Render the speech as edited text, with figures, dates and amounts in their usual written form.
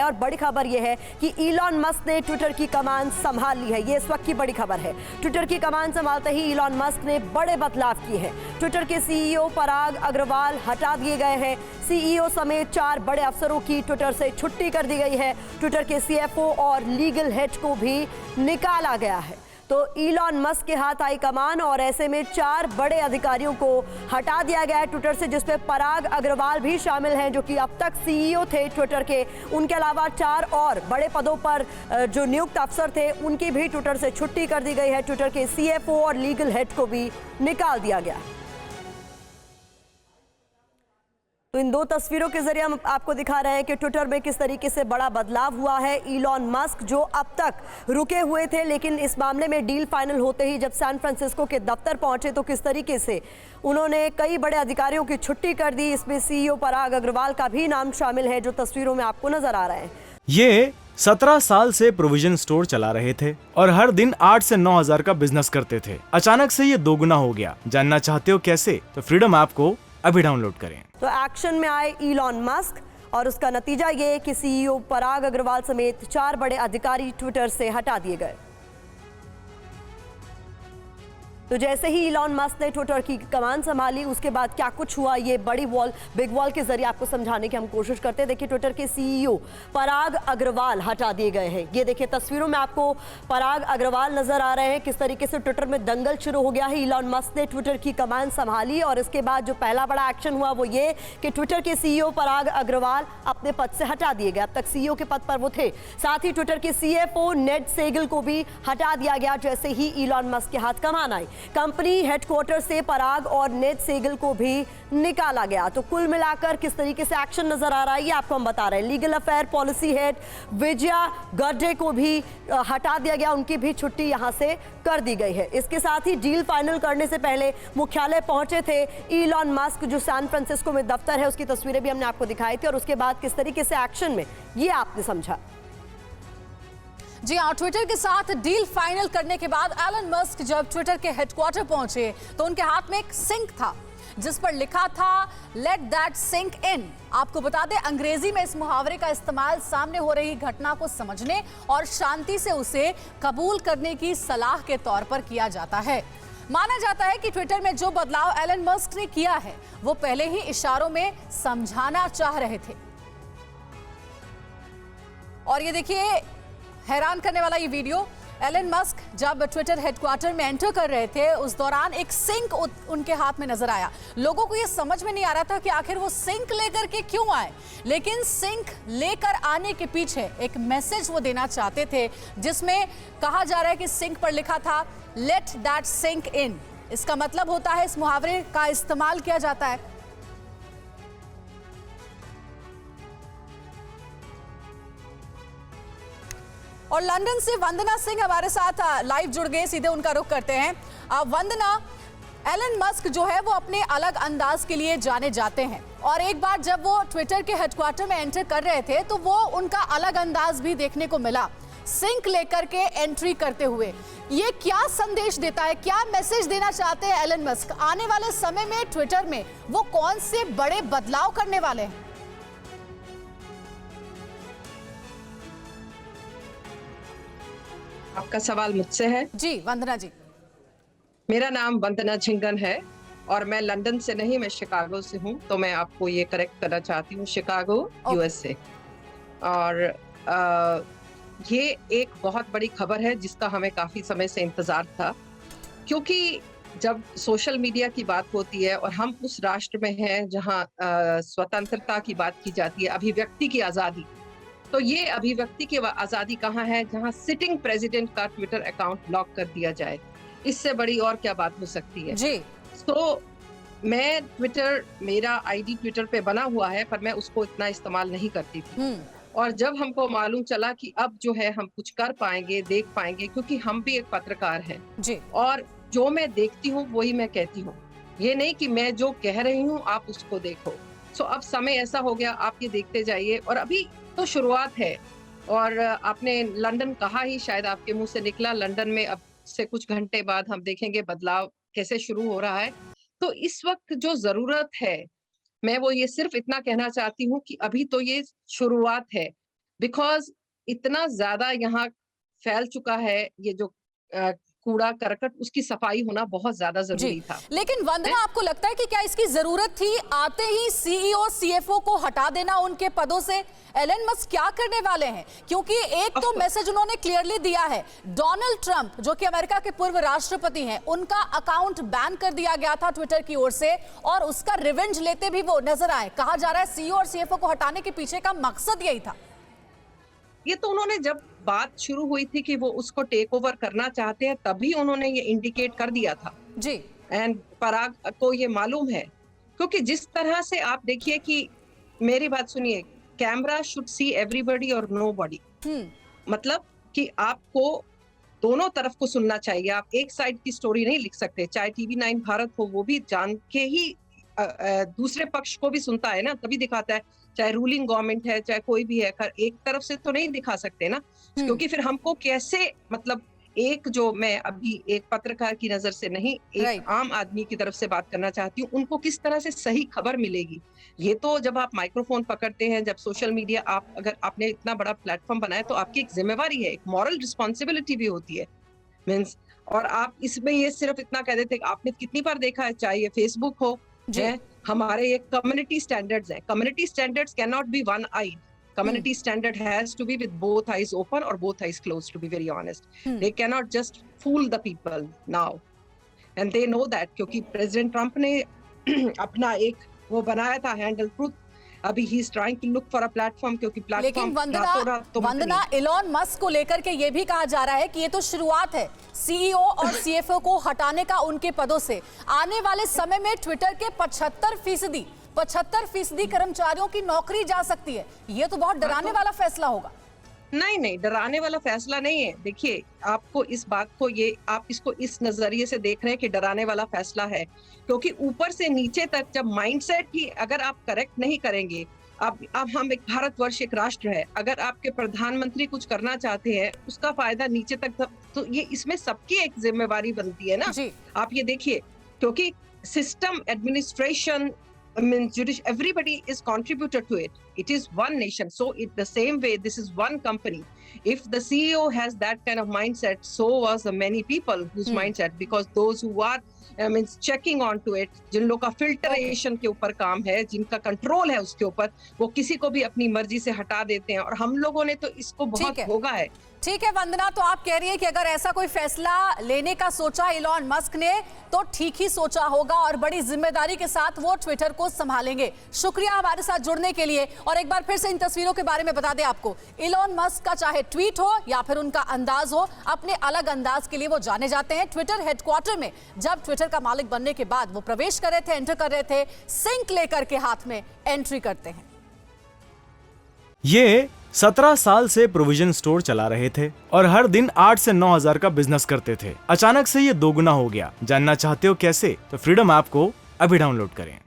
और बड़ी खबर यह है कि इलॉन मस्क ने ट्विटर की कमान संभाल ली है। ये इस वक्त की बड़ी खबर है। ट्विटर की कमान संभालते ही इलॉन मस्क ने बड़े बदलाव किए हैं। ट्विटर के सीईओ पराग अग्रवाल हटा दिए गए हैं। सीईओ समेत 4 बड़े अफसरों की ट्विटर से छुट्टी कर दी गई है। ट्विटर के सीएफओ और लीगल हेड को भी निकाला गया है। तो इलॉन मस्क के हाथ आई कमान और ऐसे में 4 बड़े अधिकारियों को हटा दिया गया है ट्विटर से, जिसमें पराग अग्रवाल भी शामिल हैं जो कि अब तक सीईओ थे ट्विटर के। उनके अलावा 4 और बड़े पदों पर जो नियुक्त अफसर थे उनकी भी ट्विटर से छुट्टी कर दी गई है। ट्विटर के सीएफओ और लीगल हेड को भी निकाल दिया गया है। तो इन 2 तस्वीरों के जरिए हम आपको दिखा रहे हैं कि ट्विटर में किस तरीके से बड़ा बदलाव हुआ है। इलॉन मस्क जो अब तक रुके हुए थे, लेकिन इस मामले में डील फाइनल होते ही जब सैन फ्रांसिस्को के दफ्तर पहुंचे तो किस तरीके से उन्होंने कई बड़े अधिकारियों की छुट्टी कर दी। इसमें सीईओ पराग अग्रवाल का भी नाम शामिल है जो तस्वीरों में आपको नजर आ रहे हैं। ये 17 साल से प्रोविजन स्टोर चला रहे थे और हर दिन 8 से 9 हजार का बिजनेस करते थे। अचानक से ये दोगुना हो गया। जानना चाहते हो कैसे? तो फ्रीडम ऐप को अभी डाउनलोड करें। तो एक्शन में आए इलॉन मस्क और उसका नतीजा ये कि सीईओ पराग अग्रवाल समेत 4 बड़े अधिकारी ट्विटर से हटा दिए गए। तो जैसे ही इलॉन मस्क ने ट्विटर की कमान संभाली उसके बाद क्या कुछ हुआ, ये बिग वॉल के जरिए आपको समझाने की हम कोशिश करते हैं। देखिए, ट्विटर के सीईओ पराग अग्रवाल हटा दिए गए हैं। ये देखिए तस्वीरों में आपको पराग अग्रवाल नजर आ रहे हैं। किस तरीके से ट्विटर में दंगल शुरू हो गया है। इलॉन मस्क ने ट्विटर की कमान संभाली और इसके बाद जो पहला बड़ा एक्शन हुआ वो ये कि ट्विटर के सीईओ पराग अग्रवाल अपने पद से हटा दिए गए। अब तक सीईओ के पद पर वो थे। साथ ही ट्विटर के सीएफओ नेड सेगल को भी हटा दिया गया जैसे ही इलॉन मस्क के हाथ कमान आई। कंपनी हेडक्वार्टर से पराग और नेड सेगल को भी निकाला गया। तो कुल मिलाकर किस तरीके से एक्शन नजर आ रहा है ये आपको हम बता रहे हैं। Legal affair policy head Vijaya Gadde को भी हटा दिया गया। उनकी भी छुट्टी यहां से कर दी गई है। इसके साथ ही डील फाइनल करने से पहले मुख्यालय पहुंचे थे इलॉन मस्क जो सैन फ्रांसिस्को में दफ्तर है। उसकी तस्वीरें भी हमने आपको दिखाई थी और उसके बाद किस तरीके से एक्शन में ये आपने समझा। जी हाँ, ट्विटर के साथ डील फाइनल करने के बाद एलन मस्क जब ट्विटर के हेडक्वार्टर पहुंचे तो उनके हाथ में एक सिंक था जिस पर लिखा था लेट दैट सिंक इन। आपको बता दें, अंग्रेजी में इस मुहावरे का इस्तेमाल सामने हो रही घटना को समझने और शांति से उसे कबूल करने की सलाह के तौर पर किया जाता है। माना जाता है कि ट्विटर में जो बदलाव एलन मस्क ने किया है वो पहले ही इशारों में समझाना चाह रहे थे। और ये देखिए हैरान करने वाला ये वीडियो, एलन मस्क जब ट्विटर हेडक्वार्टर में एंटर कर रहे थे उस दौरान एक सिंक उनके हाथ में नजर आया। लोगों को ये समझ में नहीं आ रहा था कि आखिर वो सिंक लेकर के क्यों आए, लेकिन सिंक लेकर आने के पीछे एक मैसेज वो देना चाहते थे जिसमें कहा जा रहा है कि सिंक पर लिखा था लेट दैट सिंक इन। इसका मतलब होता है, इस मुहावरे का इस्तेमाल किया जाता है और लंदन से वंदना सिंह हमारे साथ लाइव जुड़ गए। सीधे उनका रुख करते हैं। वंदना, एलन मस्क जो है वो अपने अलग अंदाज के लिए जाने जाते हैं और एक बार जब वो ट्विटर के हेडक्वार्टर में एंटर कर रहे थे तो वो उनका अलग अंदाज भी देखने को मिला, सिंक लेकर के एंट्री करते हुए। ये क्या संदेश देता है, क्या मैसेज देना चाहते हैं एलन मस्क? आने वाले समय में ट्विटर में वो कौन से बड़े बदलाव करने वाले हैं? आपका सवाल मुझसे है? जी वंदना जी। मेरा नाम वंदना झिंगन है और मैं लंदन से नहीं, मैं शिकागो से हूँ। तो मैं आपको ये करेक्ट करना चाहती हूँ, शिकागो यूएसए। और ये एक बहुत बड़ी खबर है जिसका हमें काफी समय से इंतजार था, क्योंकि जब सोशल मीडिया की बात होती है और हम उस राष्ट्र में हैं जहाँ स्वतंत्रता की बात की जाती है, अभिव्यक्ति की आजादी, तो ये अभिव्यक्ति की आजादी कहाँ है जहाँ सिटिंग प्रेसिडेंट का ट्विटर अकाउंट ब्लॉक कर दिया जाए। इससे बड़ी और क्या बात हो सकती है जी। तो मैं ट्विटर, मेरा आईडी ट्विटर पे बना हुआ है पर मैं उसको इतना इस्तेमाल नहीं करती थी। और जब हमको मालूम चला कि अब जो है हम कुछ कर पाएंगे, देख पाएंगे, क्योंकि हम भी एक पत्रकार हैं जी, और जो मैं देखती हूँ वही मैं कहती हूँ, ये नहीं कि मैं जो कह रही हूँ आप उसको देखो। सो अब समय ऐसा हो गया, आप ये देखते जाइए। और अभी तो शुरुआत है और आपने लंदन कहा ही, शायद आपके मुंह से निकला, लंदन में अब से कुछ घंटे बाद हम देखेंगे बदलाव कैसे शुरू हो रहा है। तो इस वक्त जो जरूरत है, मैं वो ये सिर्फ इतना कहना चाहती हूँ कि अभी तो ये शुरुआत है। बिकॉज इतना ज्यादा यहाँ फैल चुका है ये जो कूड़ा करकट, उसकी सफाई होना बहुत ज्यादा जरूरी था। लेकिन वंदना, आपको लगता है कि क्या इसकी जरूरत थी आते ही सीईओ सीएफओ को हटा देना उनके पदों से? एलन मस्क क्या करने वाले हैं? क्योंकि एक तो मैसेज उन्होंने क्लियरली दिया है, डोनाल्ड ट्रंप जो कि अमेरिका के पूर्व राष्ट्रपति हैं, उनका अकाउंट बैन कर दिया गया था ट्विटर की ओर से, और उसका रिवेंज लेते भी वो नजर आए। कहा जा रहा है सीईओ और सीएफओ को हटाने के पीछे का मकसद यही था। ये तो उन्होंने, जब बात शुरू हुई थी कि वो उसको टेक ओवर करना चाहते हैं, तभी उन्होंने ये इंडिकेट कर दिया था जी। एंड पराग को ये मालूम है, क्योंकि जिस तरह से आप देखिए कि, मेरी बात सुनिए, कैमरा शुड सी एवरीबॉडी और नोबॉडी। मतलब कि आपको दोनों तरफ को सुनना चाहिए, आप एक साइड की स्टोरी नहीं लिख सकते। चाहे टीवी 9 भारत हो, वो भी जान के ही दूसरे पक्ष को भी सुनता है ना, तभी दिखाता है। चाहे रूलिंग गवर्नमेंट है, चाहे कोई भी है, एक तरफ से तो नहीं दिखा सकते ना, क्योंकि फिर हमको कैसे, मतलब एक जो, मैं अभी एक पत्रकार की नजर से नहीं, एक आम आदमी की तरफ से बात करना चाहती हूँ, उनको किस तरह से सही खबर मिलेगी। ये तो जब आप माइक्रोफोन पकड़ते हैं, जब सोशल मीडिया, आप अगर आपने इतना बड़ा प्लेटफॉर्म बनाया, तो आपकी एक जिम्मेवारी है, एक मॉरल रिस्पॉन्सिबिलिटी भी होती है मीन्स। और आप इसमें ये सिर्फ इतना कह देते हैं, आपने कितनी बार देखा है, चाहे ये फेसबुक हो, हमारे ये कम्युनिटी स्टैंडर्ड्स हैं। Community standards can not be one eyed. Community standard has to be with both eyes open or both eyes closed, to be very honest. They cannot just fool the people now. And they know that, क्योंकि president Trump ने अपना एक वो बनाया था, handle truth. अभी he is trying to look for a platform, क्योंकि platform वंदना, Elon Musk को लेकर के ये भी कहा जा रहा है कि ये तो शुरुआत है सीईओ और सीएफओ को हटाने का उनके पदों से। आने वाले समय में ट्विटर के 75% कर्मचारियों की नौकरी जा सकती है। ये तो बहुत डराने वाला फैसला होगा। नहीं, डराने वाला फैसला नहीं है। देखिए, आपको इस बात को, ये आप इसको इस नजरिए से देख रहे हैं कि डराने वाला फैसला है, क्योंकि ऊपर से नीचे तक जब माइंडसेट ही अगर आप करेक्ट नहीं करेंगे, अब हम एक भारतवर्ष एक राष्ट्र है, अगर आपके प्रधानमंत्री कुछ करना चाहते हैं, उसका फायदा नीचे तक, तो ये इसमें सबकी एक जिम्मेवारी बनती है ना। आप ये देखिए, क्योंकि system, administration, I mean, everybody is contributor to it. It is one nation. So the same way, this is one company. If the CEO has that kind of mindset, so was the many people whose mindset, because those who are, checking on to it, जिन लोग का filtration के ऊपर काम है, जिनका control है उसके ऊपर, वो किसी को भी अपनी मर्जी से हटा देते हैं। और हम लोगों ने तो इसको बहुत भोगा है। ठीक है वंदना, तो आप कह रही है कि अगर ऐसा कोई फैसला लेने का सोचा इलॉन मस्क ने, तो ठीक ही सोचा होगा और बड़ी जिम्मेदारी के साथ वो ट्विटर को संभालेंगे। शुक्रिया हमारे साथ जुड़ने के लिए। और एक बार फिर से इन तस्वीरों के बारे में बता दें आपको, इलॉन मस्क का चाहे ट्वीट हो या फिर उनका अंदाज हो, अपने अलग अंदाज के लिए वो जाने जाते हैं। ट्विटर हेडक्वार्टर में जब ट्विटर का मालिक बनने के बाद वो प्रवेश कर रहे थे, एंटर कर रहे थे, सिंक लेकर के हाथ में एंट्री करते हैं। ये 17 साल से प्रोविजन स्टोर चला रहे थे और हर दिन 8 से 9 हजार का बिजनेस करते थे। अचानक से ये दोगुना हो गया। जानना चाहते हो कैसे? तो फ्रीडम ऐप को अभी डाउनलोड करें।